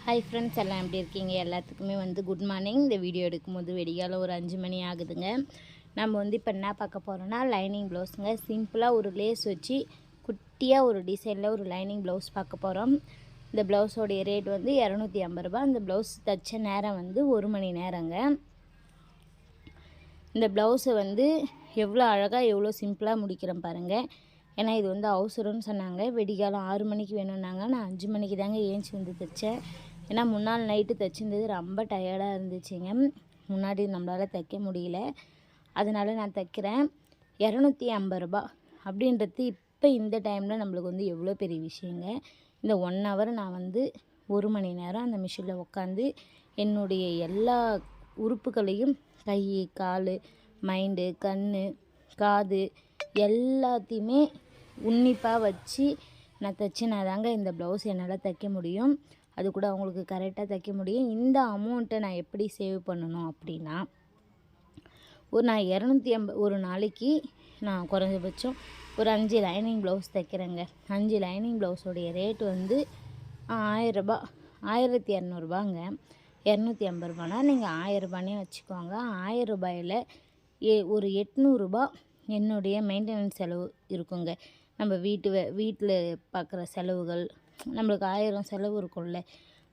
Hi friends, எல்லாம் எப்படி இருக்கீங்க? எல்லாத்துக்குமே குட் மார்னிங். இந்த வீடியோ எடுக்கும்போது வெடிகாலம் ஒரு 5 மணி ஆகுதுங்க. நம்ம இப்போ என்ன பார்க்க போகிறோன்னா, லைனிங் ப்ளவுஸுங்க. சிம்பிளாக ஒரு லேஸ் வச்சு குட்டியாக ஒரு டிசைனில் ஒரு லைனிங் ப்ளவுஸ் பார்க்க போகிறோம். இந்த ப்ளவுஸோடைய ரேட் 250 ரூபா. இந்த ப்ளவுஸ் தைச்ச நேரம் 1 மணி நேரங்க. இந்த ப்ளவுஸை எவ்வளோ அழகாக எவ்வளோ சிம்பிளாக முடிக்கிறேன் பாருங்கள். ஏன்னா இது அவசரம்னு சொன்னாங்க. வெடிகாலம் 6 மணிக்கு வேணும்னாங்க. நான் 5 மணிக்கு தாங்க ஏஞ்சி தைச்சேன். ஏன்னா முன்னாள் நைட்டு தைச்சிருந்தது ரொம்ப டயர்டாக இருந்துச்சுங்க. முன்னாடி நம்மளால் தைக்க முடியல. அதனால் நான் தைக்கிறேன். 250 ரூபா அப்படின்றது இப்போ இந்த டைமில் நம்மளுக்கு எவ்வளோ பெரிய விஷயங்க. இந்த 1 ஹவர் நான் 1 மணி நேரம் அந்த மிஷினில் உட்காந்து என்னுடைய எல்லா உறுப்புகளையும் கை, கால், மைண்டு, கண், காது எல்லாத்தையுமே உன்னிப்பாக வச்சு நான் தைச்சினா தாங்க இந்த ப்ளவுஸ் என்னால் தைக்க முடியும். அது கூட அவங்களுக்கு கரெக்டாக தைக்க முடியும். இந்த அமௌண்ட்டை நான் எப்படி சேவ் பண்ணணும் அப்படின்னா, நான் 250 ஒரு நாளைக்கு நான் குறைஞ்சபட்சம் ஒரு 5 லைனிங் ப்ளவுஸ் தைக்கிறேங்க. 5 லைனிங் ப்ளவுஸோடைய ரேட் 1000 ரூபா, 1200 ரூபாங்க. 250 ரூபானா நீங்கள் 1000 ரூபானே வச்சுக்கோங்க. 1000 ரூபாயில் ஒரு 800 ரூபா என்னுடைய மெயின்டெனன்ஸ் செலவு இருக்குங்க. நம்ம வீட்டில் பார்க்குற செலவுகள், நம்மளுக்கு 1000 செலவு இருக்கும்ல,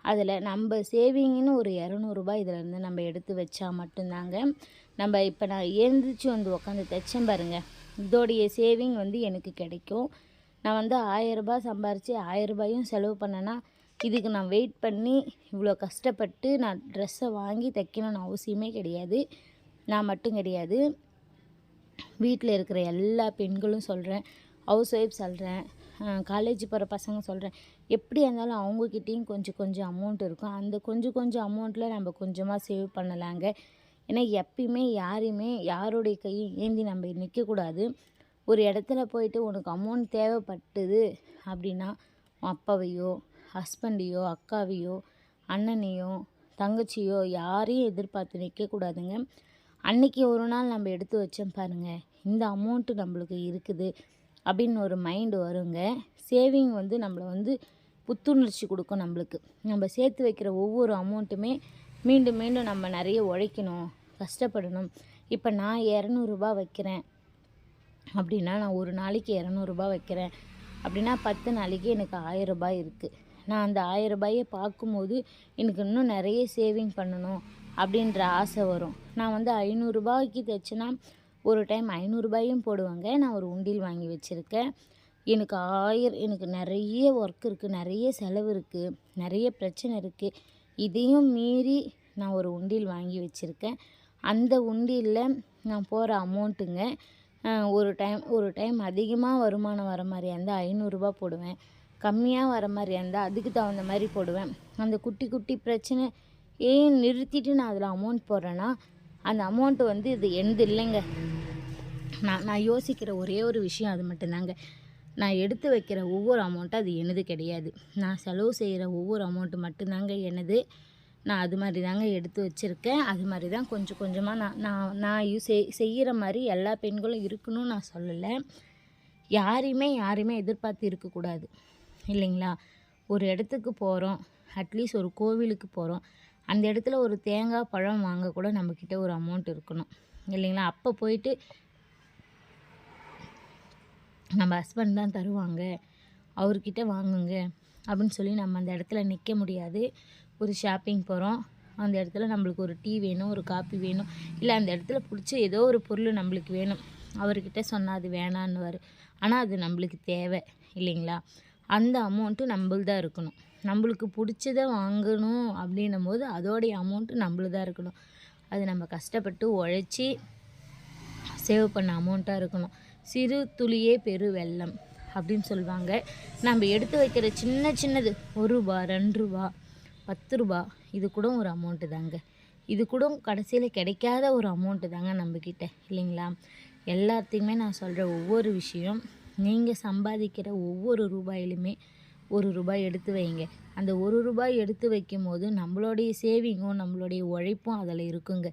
அதில் நம்ம சேவிங்னு ஒரு 200 ரூபாய் இதிலேருந்து நம்ம எடுத்து வச்சா மட்டும்தாங்க நம்ம இப்போ நான் எழுந்திரிச்சு உட்காந்து தைச்சேன் பாருங்கள், இதோடைய சேவிங் எனக்கு கிடைக்கும். நான் 1000 ரூபாய் சம்பாரித்து 1000 ரூபாயும் செலவு பண்ணேன்னா இதுக்கு நான் வெயிட் பண்ணி இவ்வளோ கஷ்டப்பட்டு நான் ட்ரெஸ்ஸை வாங்கி தைக்கணும்னு அவசியமே கிடையாது. நான் மட்டும் கிடையாது, வீட்டில் இருக்கிற எல்லா பெண்களும் சொல்கிறேன், ஹவுஸ் ஒய்ஃப் சொல்கிறேன், காலேஜ் போகிற பசங்க சொல்கிறேன். எப்படியா இருந்தாலும் அவங்கக்கிட்டேயும் கொஞ்சம் அமௌண்ட் இருக்கும். அந்த கொஞ்சம் அமௌண்ட்டில் நம்ம கொஞ்சமாக சேவ் பண்ணலாங்க. ஏன்னா எப்பயுமே யாரையுமே யாருடைய கையும் ஏந்தி நம்ம நிற்கக்கூடாது. ஒரு இடத்துல போயிட்டு உனக்கு அமௌண்ட் தேவைப்பட்டுது அப்படின்னா அப்பாவையோ, ஹஸ்பண்டையோ, அக்காவையோ, அண்ணனையோ, தங்கச்சியோ யாரையும் எதிர்பார்த்து நிற்கக்கூடாதுங்க. அன்றைக்கி ஒரு நாள் நம்ம எடுத்து வச்சோம் பாருங்கள், இந்த அமௌண்ட்டு நம்மளுக்கு இருக்குது அப்படின்னு ஒரு மைண்டு வருங்க. சேவிங் நம்மளை புத்துணர்ச்சி கொடுக்கும். நம்மளுக்கு நம்ம சேர்த்து வைக்கிற ஒவ்வொரு அமௌண்ட்டுமே மீண்டும் மீண்டும் நம்ம நிறைய உழைக்கணும், கஷ்டப்படணும். இப்போ நான் 200 ரூபா வைக்கிறேன் அப்படின்னா, நான் ஒரு நாளைக்கு 200 ரூபா வைக்கிறேன் அப்படின்னா 10 நாளைக்கு எனக்கு 1000 ரூபாய் இருக்குது. நான் அந்த 1000 ரூபாயை பார்க்கும்போது எனக்கு இன்னும் நிறைய சேவிங் பண்ணணும் அப்படின்ற ஆசை வரும். நான் 500 ரூபாய்க்கு தைச்சேன்னா ஒரு டைம் 500 ரூபாயும் போடுவாங்க. நான் ஒரு உண்டியல் வாங்கி வச்சுருக்கேன். எனக்கு நிறைய ஒர்க் இருக்குது, நிறைய செலவு இருக்குது, நிறைய பிரச்சனை இருக்குது. இதையும் மீறி நான் ஒரு உண்டியல் வாங்கி வச்சுருக்கேன். அந்த உண்டியலில் நான் போகிற அமௌண்ட்டுங்க, ஒரு டைம் அதிகமாக வருமானம் வர மாதிரியா இருந்தால் 500 ரூபா போடுவேன். கம்மியாக வர மாதிரியா இருந்தால் அதுக்கு தகுந்த மாதிரி போடுவேன். அந்த குட்டி குட்டி பிரச்சனை ஏன் நிறுத்திட்டு நான் அதில் அமௌண்ட் போடுறேன்னா, அந்த அமௌண்ட்டு இது என்னது இல்லைங்க. நான் யோசிக்கிற ஒரே ஒரு விஷயம் அது மட்டும்தாங்க. நான் எடுத்து வைக்கிற ஒவ்வொரு அமௌண்ட்டும் அது எனது கிடையாது. நான் செலவு செய்கிற ஒவ்வொரு அமௌண்ட்டு மட்டும்தாங்க எனது. நான் அது மாதிரி தாங்க எடுத்து வச்சுருக்கேன். அது மாதிரி தான் கொஞ்சம் கொஞ்சமாக நான் செய்கிற மாதிரி எல்லா பெண்களும் இருக்கணும்னு நான் சொல்லலை. யாரையுமே எதிர்பார்த்து இருக்கக்கூடாது இல்லைங்களா? ஒரு இடத்துக்கு போகிறோம், அட்லீஸ்ட் ஒரு கோவிலுக்கு போகிறோம், அந்த இடத்துல ஒரு தேங்காய் பழம் வாங்க கூட நம்மக்கிட்ட ஒரு அமௌண்ட் இருக்கணும் இல்லைங்களா? அப்போ போயிட்டு நம்ம ஹஸ்பண்ட் தான் தருவாங்க, அவர்கிட்ட வாங்குங்க அப்படின்னு சொல்லி நம்ம அந்த இடத்துல நிற்க முடியாது. ஒரு ஷாப்பிங் போகிறோம், அந்த இடத்துல நம்மளுக்கு ஒரு டீ வேணும், ஒரு காப்பி வேணும், இல்லை அந்த இடத்துல பிடிச்ச ஏதோ ஒரு பொருள் நம்மளுக்கு வேணும். அவர்கிட்ட சொன்னால் அது வேணான்னுவார். ஆனால் அது நம்மளுக்கு தேவை இல்லைங்களா? அந்த அமௌண்ட்டு நம்மள்தான் இருக்கணும். நம்மளுக்கு பிடிச்சதை வாங்கணும் அப்படின்னும் போது அதோடைய அமௌண்ட்டு நம்மளுதான் இருக்கணும். அது நம்ம கஷ்டப்பட்டு உழைச்சி சேவ் பண்ண அமௌண்ட்டாக இருக்கணும். சிறு துளியே பெரு வெள்ளம் அப்படின்னு சொல்லுவாங்க. நம்ம எடுத்து வைக்கிற சின்னது 1 ரூபா, 2 ரூபா, 10 ரூபா, இது கூட ஒரு அமௌண்ட்டு தாங்க. இது கூட கடைசியில் கிடைக்காத ஒரு அமௌண்ட்டு தாங்க நம்மக்கிட்ட இல்லைங்களா? எல்லாத்தையுமே நான் சொல்கிற ஒவ்வொரு விஷயம், நீங்கள் சம்பாதிக்கிற ஒவ்வொரு ரூபாயிலுமே 1 ரூபாய் எடுத்து வைங்க. அந்த 1 ரூபாய் எடுத்து வைக்கும் போது நம்மளுடைய சேவிங்கும் நம்மளுடைய உழைப்பும் அதில் இருக்குங்க.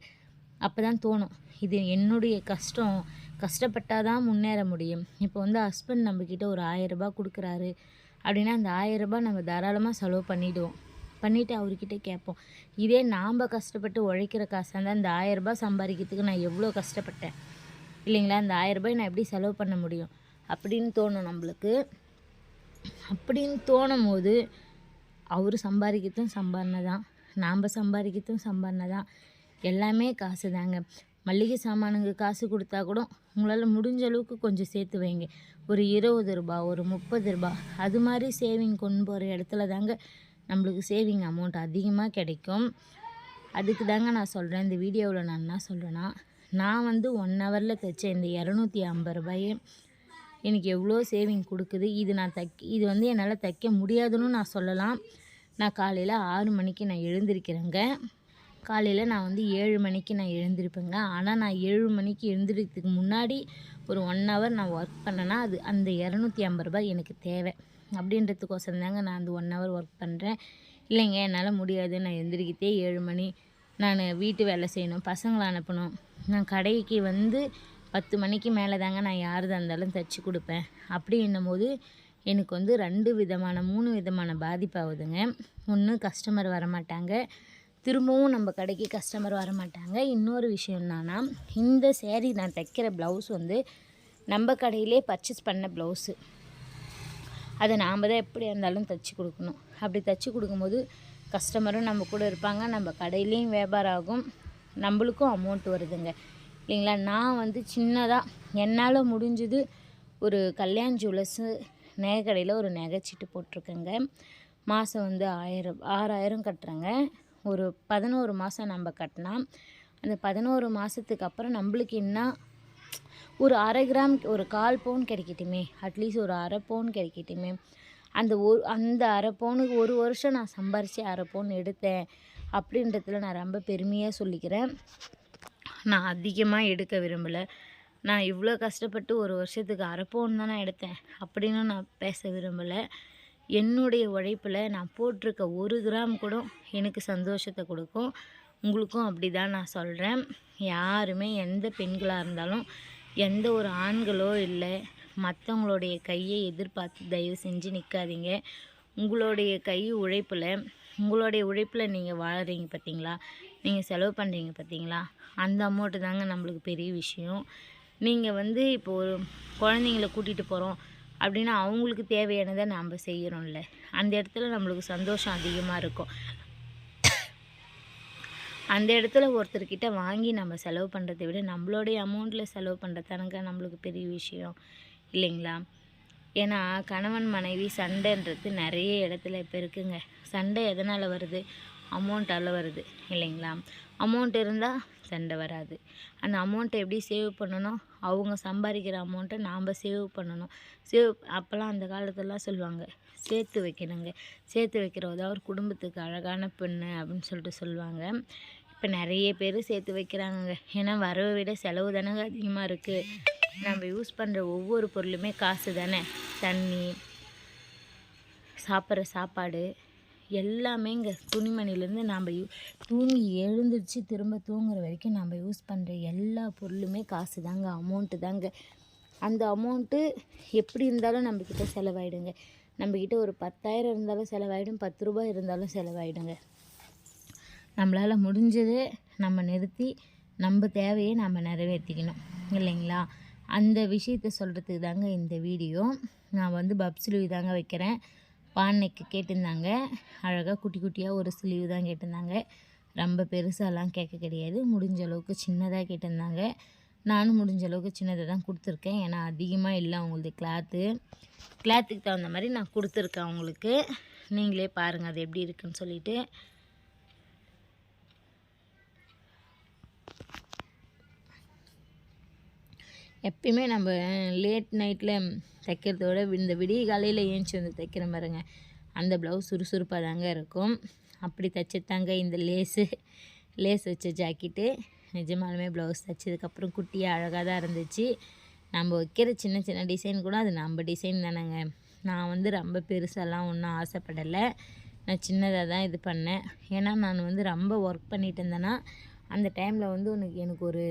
அப்போ தான் தோணும், இது என்னுடைய கஷ்டப்பட்டால் தான் முன்னேற முடியும். இப்போ ஹஸ்பண்ட் நம்மக்கிட்ட ஒரு 1000 ரூபாய் கொடுக்குறாரு அப்படின்னா அந்த 1000 ரூபாய் நம்ம தாராளமாக செலவு பண்ணிவிடுவோம் பண்ணிவிட்டு அவர்கிட்ட கேட்போம். இதே நாம் கஷ்டப்பட்டு உழைக்கிற காசாக இருந்தால் இந்த 1000 ரூபாய் சம்பாதிக்கிறதுக்கு நான் எவ்வளோ கஷ்டப்பட்டேன் இல்லைங்களா? இந்த 1000 ரூபாய் நான் எப்படி செலவு பண்ண முடியும் அப்படின்னு தோணும் நம்மளுக்கு. அப்படின்னு தோணும் போது அவர் சம்பாதிக்கிறதும் சம்பாதினை தான், நாம் சம்பாதிக்கிறதும் சம்பாதினை தான். எல்லாமே காசு தாங்க. மளிகை சாமானுங்க காசு கொடுத்தா கூட உங்களால் முடிஞ்ச அளவுக்கு கொஞ்சம் சேர்த்து வைங்க. ஒரு 20 ரூபா, ஒரு 30 ரூபா, அது மாதிரி சேவிங் கொண்டு போகிற இடத்துல தாங்க நம்மளுக்கு சேவிங் அமௌண்ட் அதிகமாக கிடைக்கும். அதுக்கு தாங்க நான் சொல்கிறேன். இந்த வீடியோவில் நான் என்ன சொல்கிறேன்னா, நான் வந்து 1 ஹவரில் தைச்ச இந்த 250 ரூபாயே எனக்கு எவ்வளோ சேவிங் கொடுக்குது. இது வந்து என்னால் தைக்க முடியாதுன்னு நான் சொல்லலாம். நான் காலையில் 6 மணிக்கு நான் எழுந்திருக்கிறேங்க. காலையில் நான் வந்து 7 மணிக்கு நான் எழுந்திருப்பேங்க. ஆனால் நான் 7 மணிக்கு எழுந்திரிக்கிறதுக்கு முன்னாடி ஒரு 1 ஹவர் நான் ஒர்க் பண்ணேன்னா அது அந்த 250 ரூபாய் எனக்கு தேவை அப்படின்றதுக்கோசரம் தாங்க நான் அந்த 1 ஹவர் ஒர்க் பண்ணுறேன். இல்லைங்க என்னால் முடியாது, நான் எழுந்திரிக்கிறதே 7 மணி, நான் வீட்டு வேலை செய்யணும், பசங்களை அனுப்பணும், நான் கடைக்கு வந்து 10 மணிக்கு மேலே தாங்க நான் யாருதாக இருந்தாலும் தைச்சி கொடுப்பேன் அப்படின்னும் போது எனக்கு வந்து 3 விதமான பாதிப்பாகுதுங்க. ஒன்று, கஸ்டமர் வரமாட்டாங்க, திரும்பவும் நம்ம கடைக்கு கஸ்டமர் வரமாட்டாங்க. இன்னொரு விஷயம் என்னன்னா, இந்த சேரீ நான் தைக்கிற ப்ளவுஸ் வந்து நம்ம கடையிலே பர்ச்சேஸ் பண்ண ப்ளவுஸு, அதை நாம் தான் எப்படி இருந்தாலும் தைச்சி கொடுக்கணும். அப்படி தைச்சி கொடுக்கும்போது கஸ்டமரும் நம்ம கூட இருப்பாங்க, நம்ம கடையிலையும் வியாபாரம் ஆகும், நம்மளுக்கும் அமௌண்ட் வருதுங்க இல்லைங்களா? நான் வந்து சின்னதாக என்னால் முடிஞ்சது ஒரு கல்யாண் ஜுவல்லர்ஸு நகை கடையில் ஒரு நகைச்சீட்டு போட்டிருக்கேங்க. மாதம் வந்து 6000 கட்டுறேங்க. ஒரு 11 மாதம் நம்ம கட்டினா அந்த 11 மாதத்துக்கு அப்புறம் நம்மளுக்கு என்ன ஒரு 1/2 கிராம், ஒரு 1/4 பவுன் கிடைக்கட்டுமே, அட்லீஸ்ட் ஒரு 1/2 பவுன் கிடைக்கட்டுமே. அந்த 1/2 பவுனுக்கு ஒரு வருஷம் நான் சம்பாரித்து 1/2 பவுன் எடுத்தேன் அப்படின்றதுல நான் ரொம்ப பெருமையாக சொல்லிக்கிறேன். நான் அதிகமாக எடுக்க விரும்பலை. நான் இவ்வளோ கஷ்டப்பட்டு ஒரு வருஷத்துக்கு 1/2 பவுன் தான் நான் எடுத்தேன் அப்படின்னு நான் பேச விரும்பலை. என்னுடைய உழைப்பில் நான் போட்டிருக்க 1 கிராம் கூட எனக்கு சந்தோஷத்தை கொடுக்கும். உங்களுக்கும் அப்படி தான் நான் சொல்கிறேன். யாருமே எந்த பெண்களாக இருந்தாலும், எந்த ஒரு ஆண்களோ இல்லை, மற்றவங்களுடைய கையை எதிர்பார்த்து தயவு செஞ்சு நிற்காதீங்க. உங்களுடைய கை உழைப்பில் நீங்கள் வாழறீங்க பார்த்தீங்களா, நீங்கள் செலவு பண்ணுறீங்க பார்த்தீங்களா, அந்த அமௌண்ட்டு தாங்க நம்மளுக்கு பெரிய விஷயம். நீங்கள் வந்து இப்போ ஒரு குழந்தைங்கள கூட்டிகிட்டு போகிறோம் அப்படின்னா அவங்களுக்கு தேவையானதை நாம் செய்கிறோம்ல, அந்த இடத்துல நம்மளுக்கு சந்தோஷம் அதிகமாக இருக்கும். அந்த இடத்துல ஒருத்தர்கிட்ட வாங்கி நம்ம செலவு பண்ணுறதை விட நம்மளுடைய அமௌண்ட்டில் செலவு பண்ணுறதானங்க நம்மளுக்கு பெரிய விஷயம் இல்லைங்களா? ஏன்னா கணவன் மனைவி சண்டைன்றது நிறைய இடத்துல இப்போ இருக்குங்க. சண்டை எதனால் வருது? அமௌண்ட்டால் வருது இல்லைங்களா? அமௌண்ட் இருந்தால் சண்டை வராது. அந்த அமௌண்ட்டை எப்படி சேவ் பண்ணணும்? அவங்க சம்பாதிக்கிற அமௌண்ட்டை நாம் சேவ் பண்ணணும். அப்போல்லாம் அந்த காலத்துலலாம் சொல்லுவாங்க, சேர்த்து வைக்கணுங்க. சேர்த்து வைக்கிறவ தான் ஒரு குடும்பத்துக்கு அழகான பெண்ணு அப்படின்னு சொல்லிட்டு சொல்லுவாங்க. இப்போ நிறைய பேர் சேர்த்து வைக்கிறாங்க. ஏன்னா வரவை விட செலவு தானங்க அதிகமாக இருக்குது. நம்ம யூஸ் பண்ணுற ஒவ்வொரு பொருளுமே காசு தானே. தண்ணி, சாப்பிட்ற சாப்பாடு எல்லாமே இங்கே துணிமணிலேருந்து நாம் தூங்கி எழுந்திரிச்சு திரும்ப தூங்குற வரைக்கும் நம்ம யூஸ் பண்ணுற எல்லா பொருளுமே காசு தாங்க, அமௌண்ட்டு தாங்க. அந்த அமௌண்ட்டு எப்படி இருந்தாலும் நம்மக்கிட்ட செலவாயிடுங்க. நம்மக்கிட்ட ஒரு 10,000 இருந்தாலும் செலவாயிடும், 10 ரூபாய் இருந்தாலும் செலவாயிடுங்க. நம்மளால் முடிஞ்சதே நம்ம நிறுத்தி நம்ம தேவையை நம்ம நிறைவேற்றிக்கணும் இல்லைங்களா? அந்த விஷயத்த சொல்கிறதுக்கு தாங்க இந்த வீடியோ. நான் வந்து பப் ஸ்லீவ் தாங்க வைக்கிறேன். பானைக்கு கேட்டிருந்தாங்க, அழகாக குட்டி குட்டியாக ஒரு ஸ்லீவ் தான் கேட்டிருந்தாங்க. ரொம்ப பெருசாலாம் கேட்க கிடையாது, முடிஞ்ச அளவுக்கு சின்னதாக கேட்டிருந்தாங்க. நானும் முடிஞ்ச அளவுக்கு சின்னதாக தான் கொடுத்துருக்கேன். ஏன்னா அதிகமாக இல்லை அவங்களுக்கு கிளாத்துக்கு தகுந்த மாதிரி நான் கொடுத்துருக்கேன் அவங்களுக்கு. நீங்களே பாருங்கள் அது எப்படி இருக்குன்னு சொல்லிவிட்டு. எப்பயுமே நம்ம லேட் நைட்டில் தைக்கிறத விட இந்த விடிய காலையில் ஏஞ்சி வந்து தைக்கிற மாதிரிங்க அந்த ப்ளவுஸ் சுறுசுறுப்பாக தாங்க இருக்கும். அப்படி தைச்சதாங்க இந்த லேஸ் வச்ச ஜாக்கெட்டு. நிஜமாலுமே ப்ளவுஸ் தைச்சதுக்கப்புறம் குட்டியாக அழகாக தான் இருந்துச்சு. நம்ம வைக்கிற சின்ன சின்ன டிசைன் கூட அது நம்ம டிசைன் தானேங்க. நான் வந்து ரொம்ப பெருசாலாம் ஒன்றும் ஆசைப்படலை, நான் சின்னதாக தான் இது பண்ணேன். ஏன்னா நான் வந்து ரொம்ப ஒர்க் பண்ணிட்டு இருந்தேன்னா அந்த டைமில் வந்து எனக்கு ஒரு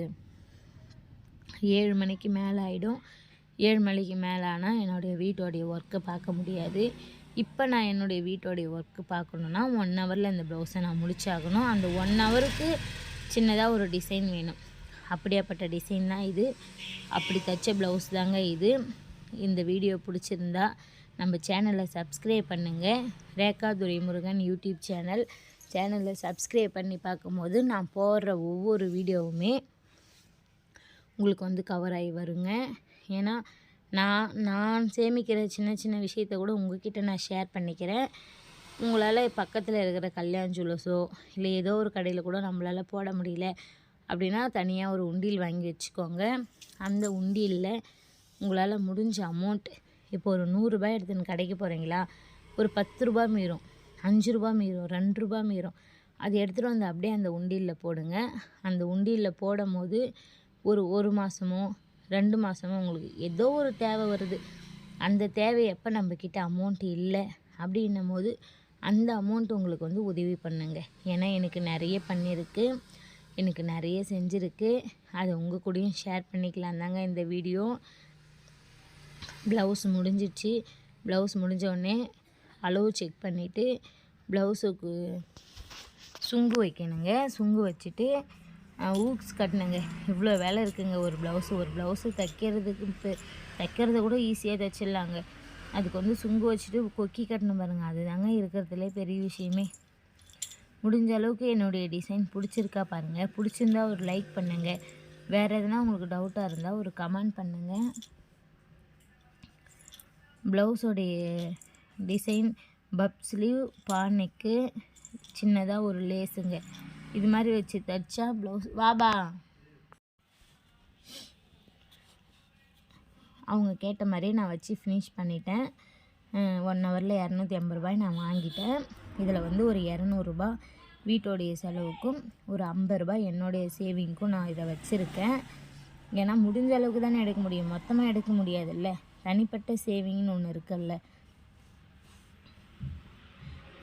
7 மணிக்கு மேலே ஆகிடும். 7 மணிக்கு மேலே ஆனால் என்னுடைய வீட்டோடைய ஒர்க்கை பார்க்க முடியாது. இப்போ நான் என்னுடைய வீட்டோடைய ஒர்க்கு பார்க்கணுன்னா 1 ஹவரில் இந்த ப்ளவுஸை நான் முடிச்சாகணும். அந்த 1 ஹவருக்கு சின்னதாக ஒரு டிசைன் வேணும். அப்படியாப்பட்ட டிசைன் தான் இது. அப்படி தைச்ச ப்ளவுஸ் தாங்க இது. இந்த வீடியோ பிடிச்சிருந்தா நம்ம சேனலை சப்ஸ்கிரைப் பண்ணுங்கள். ரேகா துரைமுருகன் யூடியூப் சேனலை சப்ஸ்கிரைப் பண்ணி பார்க்கும்போது நான் போடுற ஒவ்வொரு வீடியோவுமே உங்களுக்கு வந்து கவர் ஆகி வருங்க. ஏன்னா நான் சேமிக்கிற சின்ன சின்ன விஷயத்த கூட உங்ககிட்ட நான் ஷேர் பண்ணிக்கிறேன். உங்களால் பக்கத்தில் இருக்கிற கல்யாண ஜுவல்லர்ஸோ இல்லை ஏதோ ஒரு கடையில் கூட நம்மளால் போட முடியல அப்படின்னா தனியாக ஒரு உண்டியல் வாங்கி வச்சுக்கோங்க. அந்த உண்டியலில் உங்களால் முடிஞ்ச அமௌண்ட், இப்போ ஒரு 100 ரூபாய் எடுத்துன்னு கடைக்கு போகிறீங்களா, ஒரு 10 ரூபா மீறும், 5 ரூபா மீறும், 2 ரூபா மீறும், அது எடுத்துகிட்டு வந்து அப்படியே அந்த உண்டியலில் போடுங்க. அந்த உண்டியலில் போடும் போது ஒரு மாதமோ 2 மாதமோ உங்களுக்கு ஏதோ ஒரு தேவை வருது. அந்த தேவை எப்போ நம்மக்கிட்ட அமௌண்ட் இல்லை அப்படின்னும் போது அந்த அமௌண்ட் உங்களுக்கு வந்து உதவி பண்ணுங்க. ஏன்னா எனக்கு நிறைய பண்ணியிருக்கு, எனக்கு நிறைய செஞ்சுருக்கு. அதை உங்கள் கூடயும் ஷேர் பண்ணிக்கலாம் தாங்க இந்த வீடியோ. ப்ளவுஸ் முடிஞ்சிடுச்சு. ப்ளவுஸ் முடிஞ்சோடனே அளவு செக் பண்ணிவிட்டு ப்ளவுஸுக்கு சுங்கு வைக்கணுங்க. சுங்கு வச்சுட்டு ஊக்ஸ் கட்டணுங்க. இவ்வளோ வேலை இருக்குங்க ஒரு ப்ளவுஸு தைக்கிறது கூட ஈஸியாக தைச்சிடலாங்க. அதுக்கு வந்து சுங்கு வச்சுட்டு கொக்கி கட்டணும் பாருங்கள், அதுதாங்க இருக்கிறதுலே பெரிய விஷயமே. முடிஞ்ச அளவுக்கு என்னுடைய டிசைன் பிடிச்சிருக்கா பாருங்கள். பிடிச்சிருந்தா ஒரு லைக் பண்ணுங்கள். வேறு எதுனா உங்களுக்கு டவுட்டாக இருந்தால் ஒரு கமெண்ட் பண்ணுங்கள். ப்ளவுஸோடைய டிசைன் பப் ஸ்லீவ், பானைக்கு சின்னதாக ஒரு லேஸுங்க. இது மாதிரி வச்சு தைச்சா ப்ளவுஸ் வாபா அவங்க கேட்ட மாதிரியே நான் வச்சு ஃபினிஷ் பண்ணிட்டேன். 1 ஹவரில் 250 ரூபாய் நான் வாங்கிட்டேன். இதில் வந்து ஒரு 200 ரூபா வீட்டோடைய செலவுக்கும் ஒரு 50 ரூபாய் என்னுடைய சேவிங்க்கும் நான் இதை வச்சுருக்கேன். ஏன்னா முடிஞ்ச அளவுக்கு தானே எடுக்க முடியும், மொத்தமாக எடுக்க முடியாதுல்ல. தனிப்பட்ட சேவிங்னு ஒன்று இருக்குல்ல.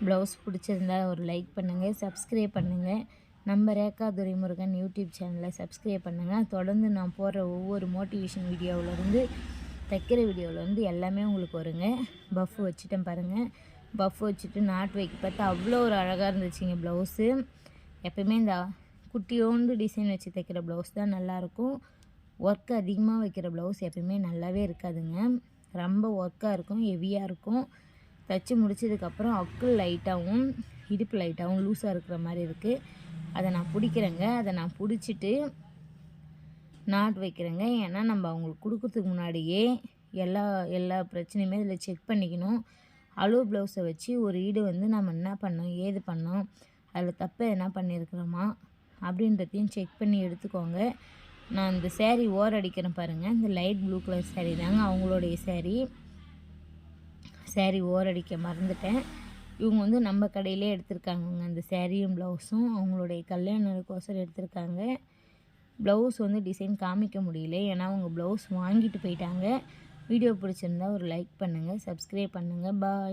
ப்ளவுஸ் பிடிச்சிருந்தா ஒரு லைக் பண்ணுங்கள், சப்ஸ்கிரைப் பண்ணுங்கள். நம்ம ரேகா துரைமுருகன் யூடியூப் சேனலை சப்ஸ்கிரைப் பண்ணுங்கள். தொடர்ந்து நான் போடுற ஒவ்வொரு மோட்டிவேஷன் வீடியோவிலேருந்து தைக்கிற வீடியோவிலேருந்து எல்லாமே உங்களுக்கு வருங்க. பஃப் வச்சுட்டேன் பாருங்கள். பஃப் வச்சுட்டு நாட் வைக்க பார்த்தா அவ்வளோ ஒரு அழகாக இருந்துச்சுங்க ப்ளவுஸு. எப்போயுமே இந்த குட்டியோண்டு டிசைன் வச்சு தைக்கிற ப்ளவுஸ் தான் நல்லாயிருக்கும். ஒர்க்கு அதிகமாக வைக்கிற ப்ளவுஸ் எப்போயுமே நல்லாவே இருக்காதுங்க. ரொம்ப ஒர்க்காக இருக்கும், ஹெவியாக இருக்கும். தைச்சி முடிச்சதுக்கப்புறம் அக்குள் லைட்டாகவும் இடுப்பு லைட்டாகவும் லூஸாக இருக்கிற மாதிரி இருக்குது. அதை நான் பிடிக்கிறேங்க. அதை நான் பிடிச்சிட்டு நாட் வைக்கிறேங்க. ஏன்னா நம்ம அவங்களுக்கு கொடுக்கறதுக்கு முன்னாடியே எல்லா பிரச்சனையுமே இதில் செக் பண்ணிக்கணும். அளவு ப்ளவுஸை வச்சு ஒரு ஈடு வந்து நம்ம என்ன பண்ணோம், ஏது பண்ணோம், அதில் தப்பு என்ன பண்ணியிருக்கிறோமா அப்படின்றதையும் செக் பண்ணி எடுத்துக்கோங்க. நான் இந்த சேரீ ஓரடிக்கிறேன் பாருங்கள். இந்த லைட் ப்ளூ கலர் சேரீ தாங்க அவங்களுடைய சேரீ ஓரடிக்க மறந்துட்டேன். இவங்க வந்து நம்ம கடையிலே எடுத்திருக்காங்கங்க. அந்த சேரீயும் ப்ளவுஸும் அவங்களுடைய கல்யாணத்துக்கோசரம் எடுத்திருக்காங்க. ப்ளவுஸ் வந்து டிசைன் காமிக்க முடியல, ஏன்னா அவங்க ப்ளவுஸ் வாங்கிட்டு போயிட்டாங்க. வீடியோ பிடிச்சிருந்தா ஒரு லைக் பண்ணுங்கள், சப்ஸ்கிரைப் பண்ணுங்கள். பாய்.